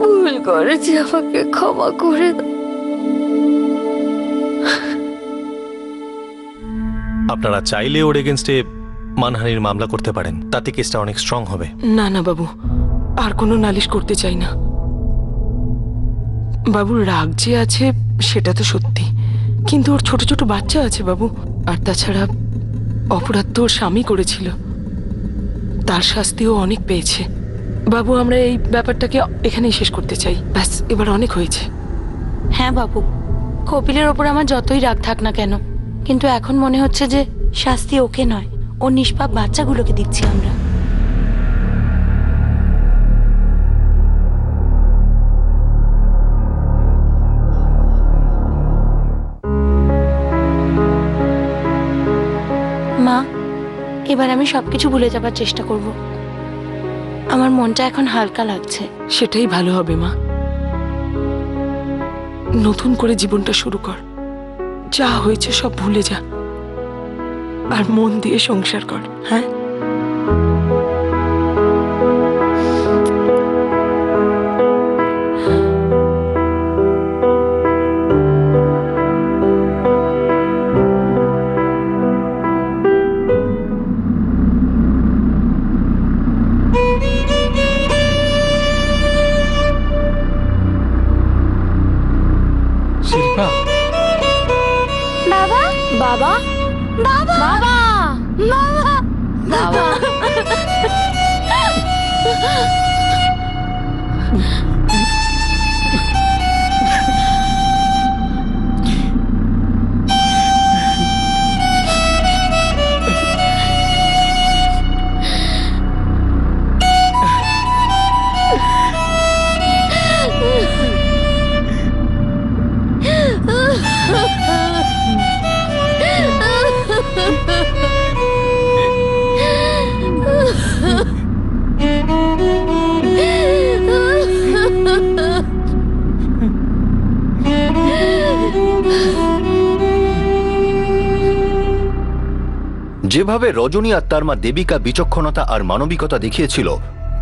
ভুল করেছি, আমাকে ক্ষমা করে দাও। আপনারা চাইলে ওর এগেনস্টে মানহানির মামলা করতে পারেন, তাতে কেসটা অনেক স্ট্রং হবে। না না বাবু, আর কোনো নালিশ করতে চাই না। বাবুর রাগ যে আছে সেটা তো সত্যি, কিন্তু ওর ছোট ছোট বাচ্চা আছে বাবু। আর তাছাড়া অপরাধ তো ওর স্বামী করেছিল, তার শাস্তিও অনেক পেয়েছে। বাবু, আমরা এই ব্যাপারটাকে এখানেই শেষ করতে চাই, ব্যাস, এবার অনেক হয়েছে। হ্যাঁ বাবু, কপিলের ওপর আমার যতই রাগ থাক না কেন, কিন্তু এখন মনে হচ্ছে যে শাস্তি ওকে নয়, ওর নিষ্পাপ বাচ্চাগুলোকে দিচ্ছি আমরা। মা, এবার আমি সবকিছু ভুলে যাবার চেষ্টা করব। আমার মনটা এখন হালকা লাগছে। সেটাই ভালো হবে মা। নতুন করে জীবনটা শুরু কর, যা হয়েছে সব ভুলে যা, আর মন দিয়ে সংসার কর। হ্যাঁ, শিল্পা, বাবা, বাবা, বাবা, বাবা, বাবা, বাবা। যেভাবে রজনী আর তার মা দেবিকা বিচক্ষণতা আর মানবিকতা দেখিয়েছিল,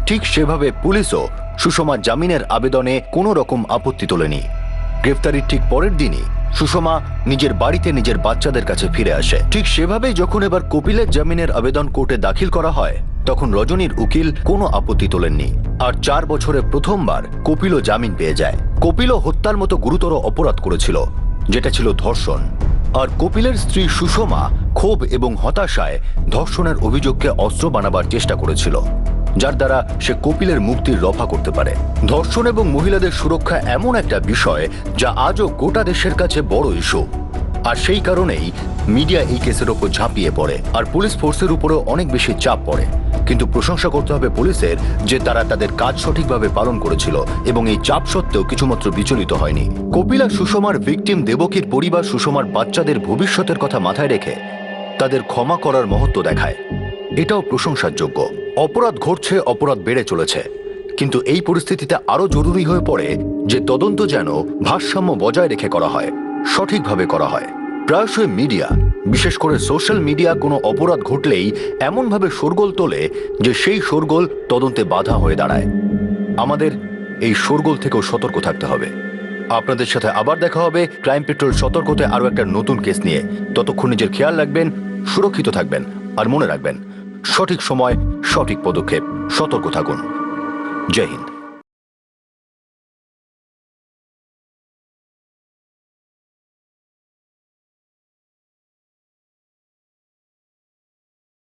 ঠিক সেভাবে পুলিশও সুষমার জামিনের আবেদনে কোনো রকম আপত্তি তোলেনি। গ্রেফতারির ঠিক পরের দিনই সুষমা নিজের বাড়িতে নিজের বাচ্চাদের কাছে ফিরে আসে। ঠিক সেভাবেই যখন এবার কপিলের জামিনের আবেদন কোর্টে দাখিল করা হয়, তখন রজনীর উকিল কোনো আপত্তি তোলেননি। আর 4 বছরে প্রথমবার কপিলও জামিন পেয়ে যায়। কপিলও হত্যার মতো গুরুতর অপরাধ করেছিল, যেটা ছিল ধর্ষণ। আর কপিলের স্ত্রী সুষমা ক্ষোভ এবং হতাশায় ধর্ষণের অভিযোগকে অস্ত্র বানাবার চেষ্টা করেছিল, যার দ্বারা সে কপিলের মুক্তির রফা করতে পারে। ধর্ষণ এবং মহিলাদের সুরক্ষা এমন একটা বিষয় যা আজও গোটা দেশের কাছে বড় ইস্যু। আর সেই কারণেই মিডিয়া এই কেসের ওপর ঝাঁপিয়ে পড়ে, আর পুলিশ ফোর্সের উপরেও অনেক বেশি চাপ পড়ে। কিন্তু প্রশংসা করতে হবে পুলিশের যে তারা তাদের কাজ সঠিকভাবে পালন করেছিল এবং এই চাপ সত্ত্বেও কিছুমাত্র বিচলিত হয়নি। কপিল আর সুষমার ভিকটিম দেবকীর পরিবার সুষমার বাচ্চাদের ভবিষ্যতের কথা মাথায় রেখে তাদের ক্ষমা করার মহত্ব দেখায়। এটাও প্রশংসার যোগ্য। অপরাধ ঘটছে, অপরাধ বেড়ে চলেছে, কিন্তু এই পরিস্থিতিতে আরো জরুরি হয়ে পড়ে যে তদন্ত যেন ভারসাম্য বজায় রেখে করা হয়, সঠিকভাবে করা হয়। প্রায়শই মিডিয়া, বিশেষ করে সোশ্যাল মিডিয়া, কোনো অপরাধ ঘটলেই এমনভাবে শোরগোল তোলে যে সেই শোরগোল তদন্তে বাধা হয়ে দাঁড়ায়। আমাদের এই শোরগোল থেকেও সতর্ক থাকতে হবে। আপনাদের সাথে আবার দেখা হবে ক্রাইম পেট্রোল সতর্কতে আরো একটা নতুন কেস নিয়ে। ততক্ষণ নিজের খেয়াল রাখবেন, সুরক্ষিত থাকবেন, আর মনে রাখবেন সঠিক সময় সঠিক পদক্ষেপ। সতর্ক থাকুন। জয় হিন্দ।